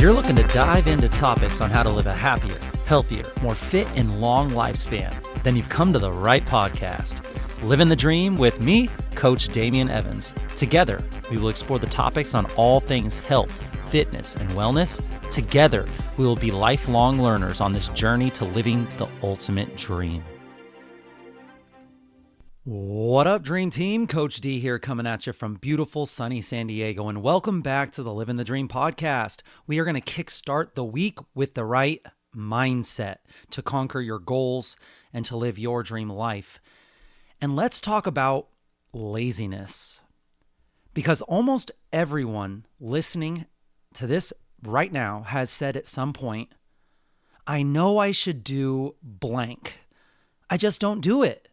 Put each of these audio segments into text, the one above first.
you're looking to dive into topics on how to live a happier, healthier, more fit, and long lifespan, then you've come to the right podcast. Livin the Dream with me, Coach Damian Evans. Together, we will explore the topics on all things health, fitness, and wellness. Together, we will be lifelong learners on this journey to living the ultimate dream. What up, Dream Team? Coach D here, coming at you from beautiful sunny San Diego, and welcome back to the Livin the Dream podcast. We are going to kickstart the week with the right mindset to conquer your goals and to live your dream life. And let's talk about laziness, because almost everyone listening to this right now has said at some point, I know I should do blank. I just don't do it.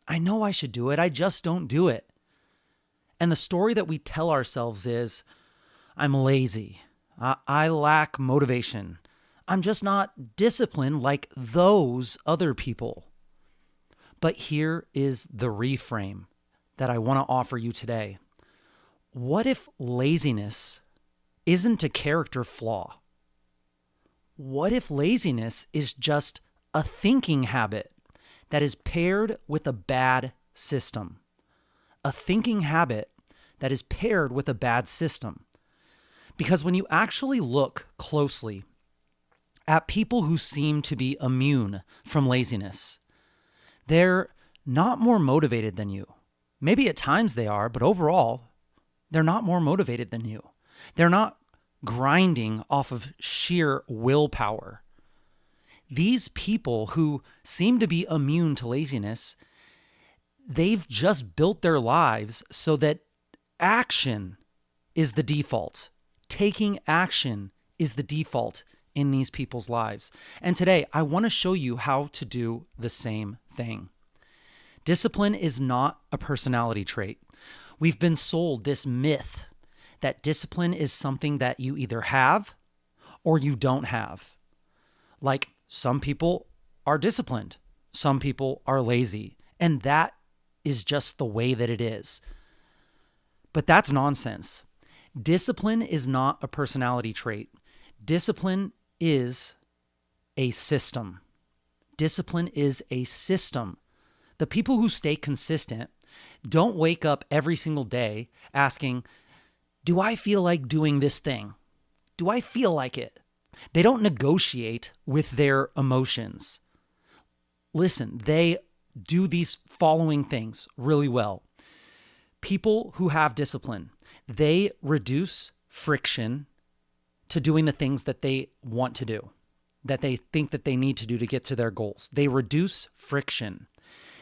I know I should do it. I just don't do it. And the story that we tell ourselves is, I'm lazy. I lack motivation. I'm just not disciplined like those other people. But here is the reframe that I want to offer you today. What if laziness isn't a character flaw? What if laziness is just a thinking habit that is paired with a bad system? A thinking habit that is paired with a bad system. Because when you actually look closely at people who seem to be immune from laziness, they're not more motivated than you. Maybe at times they are, but overall, they're not more motivated than you. They're not grinding off of sheer willpower. These people who seem to be immune to laziness, they've just built their lives so that action is the default. Taking action is the default in these people's lives. And today, I want to show you how to do the same thing. Discipline is not a personality trait. We've been sold this myth that discipline is something that you either have or you don't have. Like, some people are disciplined, some people are lazy, and that is just the way that it is. But that's nonsense. Discipline is not a personality trait. Discipline is a system. Discipline is a system. The people who stay consistent don't wake up every single day asking, do I feel like doing this thing? Do I feel like it? They don't negotiate with their emotions. Listen, they do these following things really well. People who have discipline, they reduce friction to doing the things that they want to do, that they think that they need to do to get to their goals. They reduce friction.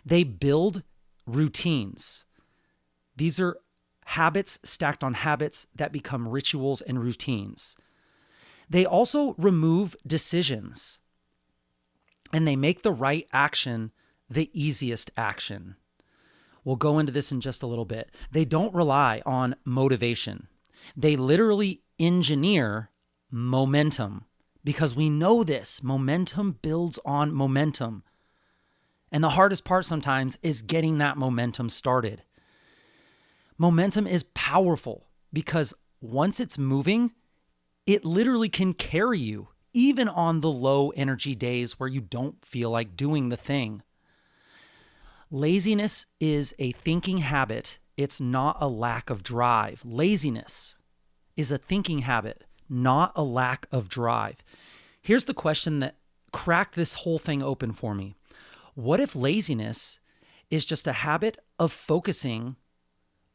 They build routines. These are habits stacked on habits that become rituals and routines. They also remove decisions, and they make the right action the easiest action. We'll go into this in just a little bit. They don't rely on motivation. They literally engineer momentum, because we know this. Momentum builds on momentum. And the hardest part sometimes is getting that momentum started. Momentum is powerful because once it's moving, it literally can carry you, even on the low energy days where you don't feel like doing the thing. Laziness is a thinking habit. It's not a lack of drive. Laziness is a thinking habit, not a lack of drive. Here's the question that cracked this whole thing open for me. What if laziness is just a habit of focusing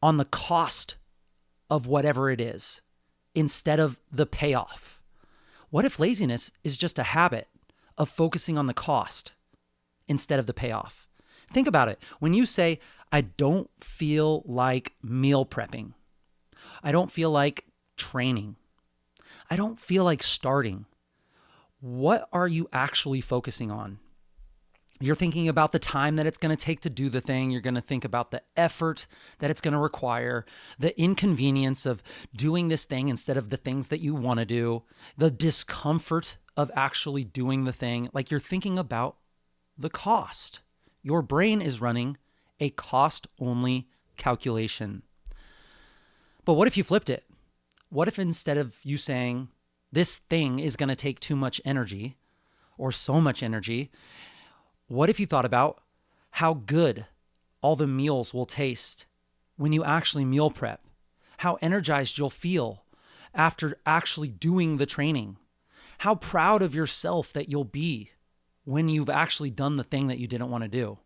on the cost of whatever it is instead of the payoff? What if laziness is just a habit of focusing on the cost instead of the payoff? Think about it. When you say, I don't feel like meal prepping, I don't feel like training, I don't feel like starting, what are you actually focusing on? You're thinking about the time that it's going to take to do the thing. You're going to think about the effort that it's going to require, the inconvenience of doing this thing instead of the things that you want to do, the discomfort of actually doing the thing. Like, you're thinking about the cost. Your brain is running a cost-only calculation. But what if you flipped it? What if instead of you saying, this thing is going to take too much energy or so much energy. What if you thought about how good all the meals will taste when you actually meal prep? How energized you'll feel after actually doing the training? How proud of yourself that you'll be when you've actually done the thing that you didn't want to do?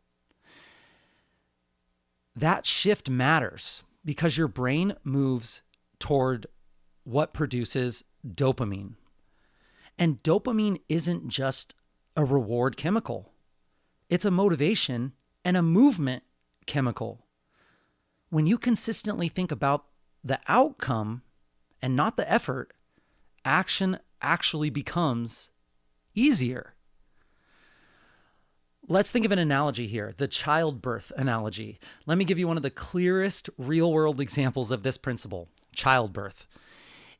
That shift matters because your brain moves toward what produces dopamine. And dopamine isn't just a reward chemical. It's a motivation and a movement chemical. When you consistently think about the outcome and not the effort, action actually becomes easier. Let's think of an analogy here, the childbirth analogy. Let me give you one of the clearest real-world examples of this principle, childbirth.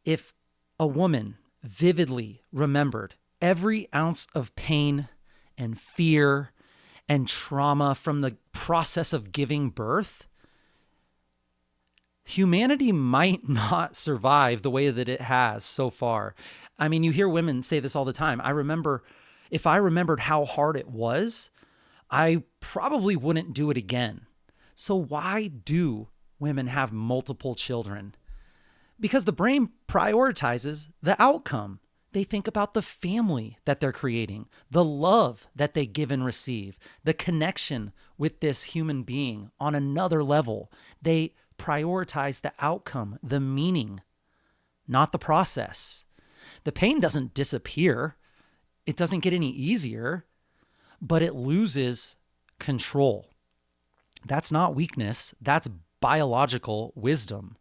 If a woman vividly remembered every ounce of pain and fear and trauma from the process of giving birth, humanity might not survive the way that it has so far. I mean, you hear women say this all the time. If I remembered how hard it was, I probably wouldn't do it again. So why do women have multiple children? Because the brain prioritizes the outcome. They think about the family that they're creating, the love that they give and receive, the connection with this human being on another level. They prioritize the outcome, the meaning, not the process. The pain doesn't disappear. It doesn't get any easier, but it loses control. That's not weakness. That's biological wisdom.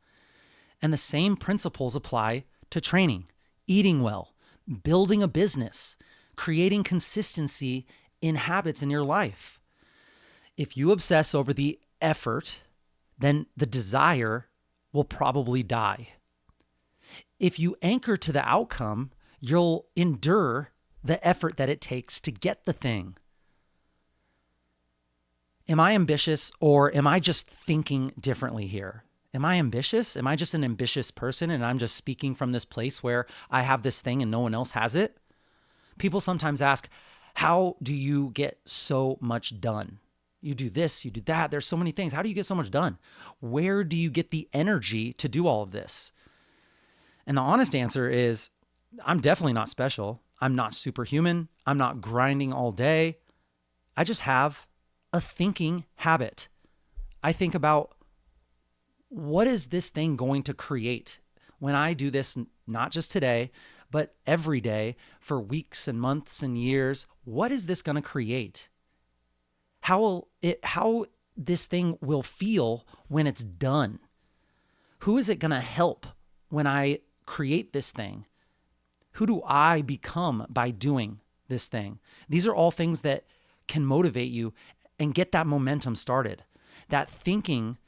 And the same principles apply to training, eating well, building a business, creating consistency in habits in your life. If you obsess over the effort, then the desire will probably die. If you anchor to the outcome, you'll endure the effort that it takes to get the thing. Am I ambitious, or am I just thinking differently here? Am I ambitious? Am I just an ambitious person and I'm just speaking from this place where I have this thing and no one else has it? People sometimes ask, how do you get so much done? You do this, you do that. There's so many things. How do you get so much done? Where do you get the energy to do all of this? And the honest answer is, I'm definitely not special. I'm not superhuman. I'm not grinding all day. I just have a thinking habit. I think about, what is this thing going to create when I do this, not just today, but every day for weeks and months and years? What is this going to create? How this thing will feel when it's done? Who is it going to help when I create this thing? Who do I become by doing this thing? These are all things that can motivate you and get that momentum started. That thinking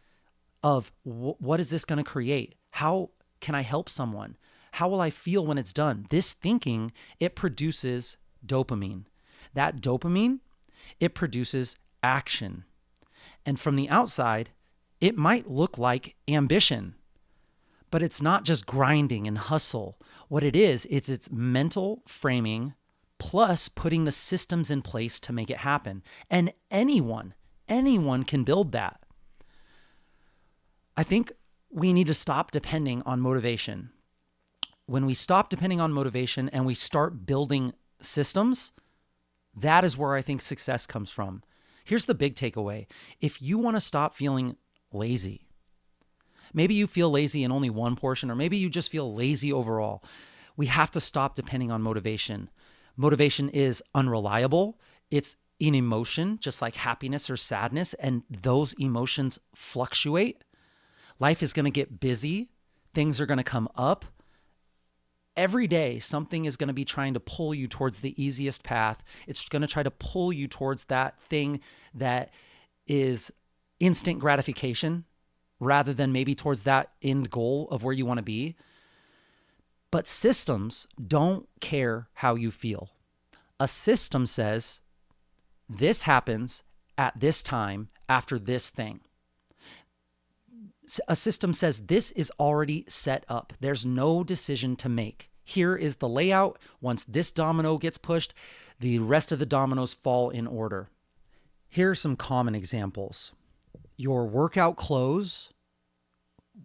of what is this going to create? How can I help someone? How will I feel when it's done? This thinking, it produces dopamine. That dopamine, it produces action. And from the outside, it might look like ambition, but it's not just grinding and hustle. What it is, it's mental framing plus putting the systems in place to make it happen. And anyone can build that. I think we need to stop depending on motivation. When we stop depending on motivation and we start building systems, that is where I think success comes from. Here's the big takeaway. If you want to stop feeling lazy, maybe you feel lazy in only one portion, or maybe you just feel lazy overall, we have to stop depending on motivation. Motivation is unreliable. It's an emotion, just like happiness or sadness, and those emotions fluctuate. Life is going to get busy. Things are going to come up. Every day, something is going to be trying to pull you towards the easiest path. It's going to try to pull you towards that thing that is instant gratification rather than maybe towards that end goal of where you want to be. But systems don't care how you feel. A system says, this happens at this time after this thing. A system says this is already set up. There's no decision to make. Here is the layout. Once this domino gets pushed, the rest of the dominoes fall in order. Here are some common examples. Your workout clothes.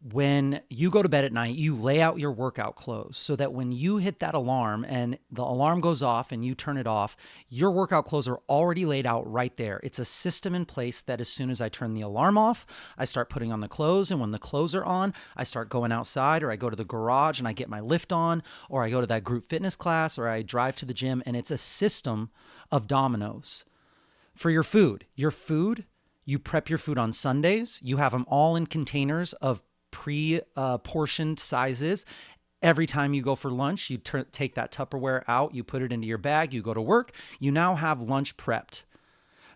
When you go to bed at night, you lay out your workout clothes so that when you hit that alarm and the alarm goes off and you turn it off, your workout clothes are already laid out right there. It's a system in place that as soon as I turn the alarm off, I start putting on the clothes. And when the clothes are on, I start going outside, or I go to the garage and I get my lift on, or I go to that group fitness class, or I drive to the gym. And it's a system of dominoes. For your food, you prep your food on Sundays. You have them all in containers of pre-portioned sizes. Every time you go for lunch, you take that Tupperware out, you put it into your bag, you go to work, you now have lunch prepped.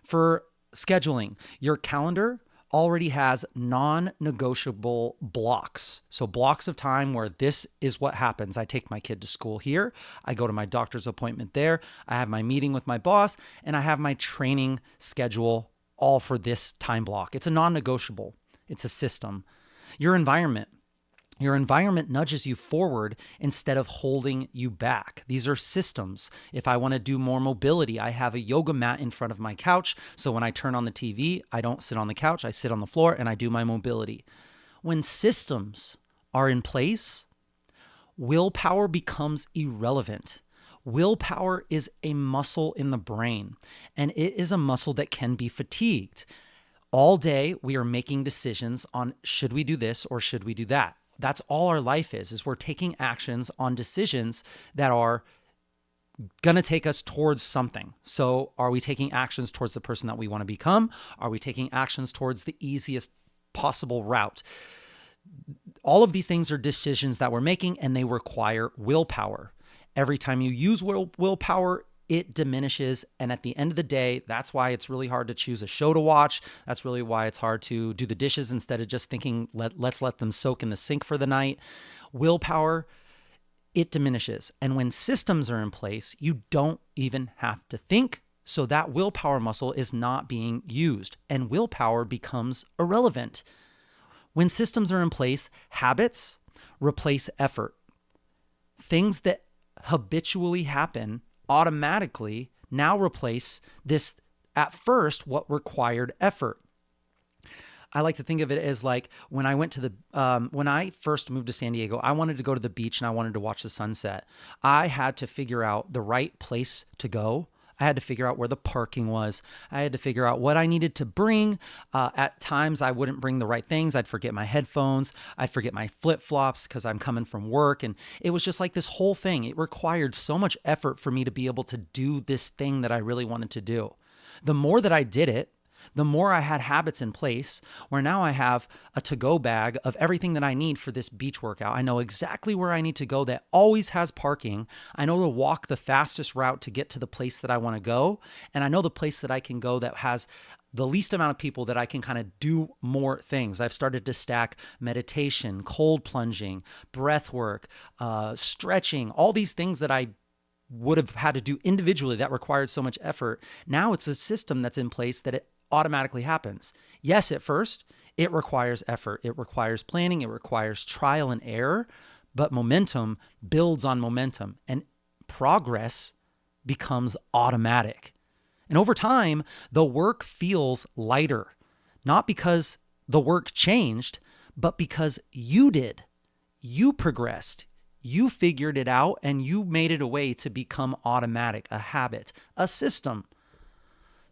For scheduling, your calendar already has non-negotiable blocks. So blocks of time where this is what happens. I take my kid to school here, I go to my doctor's appointment there, I have my meeting with my boss, and I have my training schedule all for this time block. It's a non-negotiable. It's a system. Your environment nudges you forward instead of holding you back. These are systems. If I want to do more mobility, I have a yoga mat in front of my couch. So when I turn on the TV, I don't sit on the couch, I sit on the floor and I do my mobility. When systems are in place, willpower becomes irrelevant. Willpower is a muscle in the brain, and it is a muscle that can be fatigued. All day, we are making decisions on should we do this or should we do that? That's all our life is we're taking actions on decisions that are going to take us towards something. So are we taking actions towards the person that we want to become? Are we taking actions towards the easiest possible route? All of these things are decisions that we're making, and they require willpower. Every time you use willpower, it diminishes. And at the end of the day, that's why it's really hard to choose a show to watch. That's really why it's hard to do the dishes instead of just thinking, let's let them soak in the sink for the night. Willpower, it diminishes. And when systems are in place, you don't even have to think. So that willpower muscle is not being used, and willpower becomes irrelevant. When systems are in place, habits replace effort. Things that habitually happen automatically now replace this, at first, what required effort. I like to think of it as like when I went to when I first moved to San Diego, I wanted to go to the beach and I wanted to watch the sunset. I had to figure out the right place to go. I had to figure out where the parking was. I had to figure out what I needed to bring. At times, I wouldn't bring the right things. I'd forget my headphones. I'd forget my flip-flops because I'm coming from work. And it was just like this whole thing. It required so much effort for me to be able to do this thing that I really wanted to do. The more that I did it, the more I had habits in place where now I have a to-go bag of everything that I need for this beach workout. I know exactly where I need to go that always has parking. I know to walk the fastest route to get to the place that I want to go. And I know the place that I can go that has the least amount of people that I can kind of do more things. I've started to stack meditation, cold plunging, breath work, stretching, all these things that I would have had to do individually that required so much effort. Now it's a system that's in place that it automatically happens. Yes, at first, it requires effort. It requires planning. It requires trial and error, but momentum builds on momentum and progress becomes automatic. And over time, the work feels lighter, not because the work changed, but because you did. You progressed. You figured it out and you made it a way to become automatic, a habit, a system.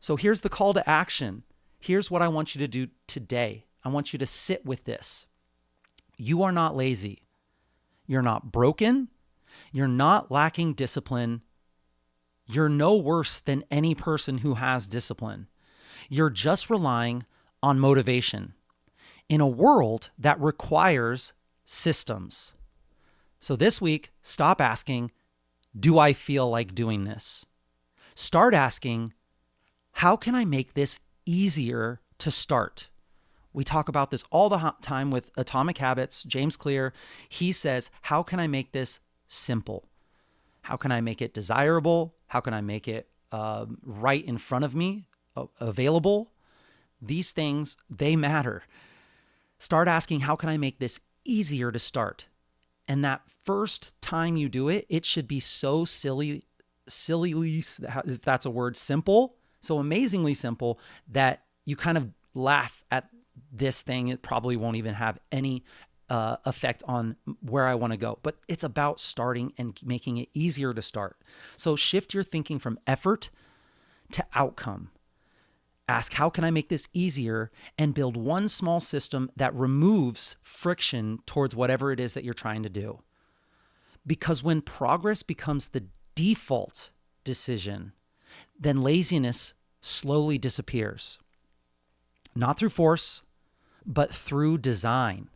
So here's the call to action. Here's what I want you to do today. I want you to sit with this. You are not lazy. You're not broken. You're not lacking discipline. You're no worse than any person who has discipline. You're just relying on motivation in a world that requires systems. So this week, stop asking, do I feel like doing this? Start asking, how can I make this easier to start? We talk about this all the time with Atomic Habits. James Clear, he says, how can I make this simple? How can I make it desirable? How can I make it right in front of me, available? These things, they matter. Start asking, how can I make this easier to start? And that first time time you do it, it should be so silly, if that's a word, simple, so amazingly simple that you kind of laugh at this thing. It probably won't even have any effect on where I want to go, but it's about starting and making it easier to start. So shift your thinking from effort to outcome. Ask, how can I make this easier, and build one small system that removes friction towards whatever it is that you're trying to do. Because when progress becomes the default decision, then laziness slowly disappears. Not through force, but through design.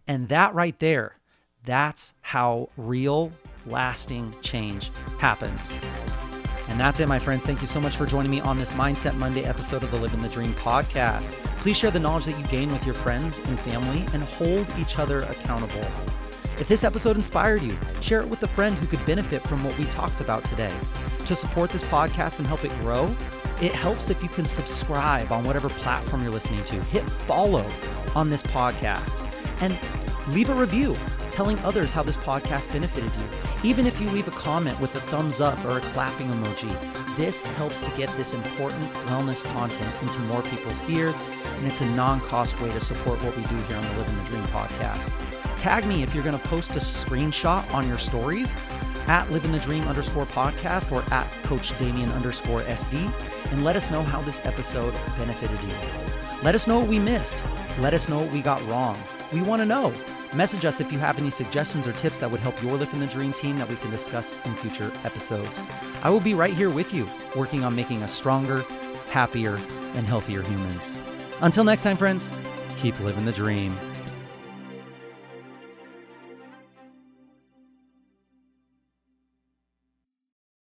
And that right there, that's how real, lasting change happens. And that's it, my friends. Thank you so much for joining me on this Mindset Monday episode of the Livin the Dream podcast. Please share the knowledge that you gain with your friends and family and hold each other accountable. If this episode inspired you, share it with a friend who could benefit from what we talked about today. To support this podcast and help it grow, it helps if you can subscribe on whatever platform you're listening to. Hit follow on this podcast and leave a review telling others how this podcast benefited you. Even if you leave a comment with a thumbs up or a clapping emoji, this helps to get this important wellness content into more people's ears, and it's a non-cost way to support what we do here on the Livin the Dream podcast. Tag me if you're going to post a screenshot on your stories at livinthedream_podcast or at coachdamian_SD, and let us know how this episode benefited you. Let us know what we missed. Let us know what we got wrong. We want to know. Message us if you have any suggestions or tips that would help your Livin the Dream team that we can discuss in future episodes. I will be right here with you, working on making us stronger, happier, and healthier humans. Until next time, friends, keep living the dream.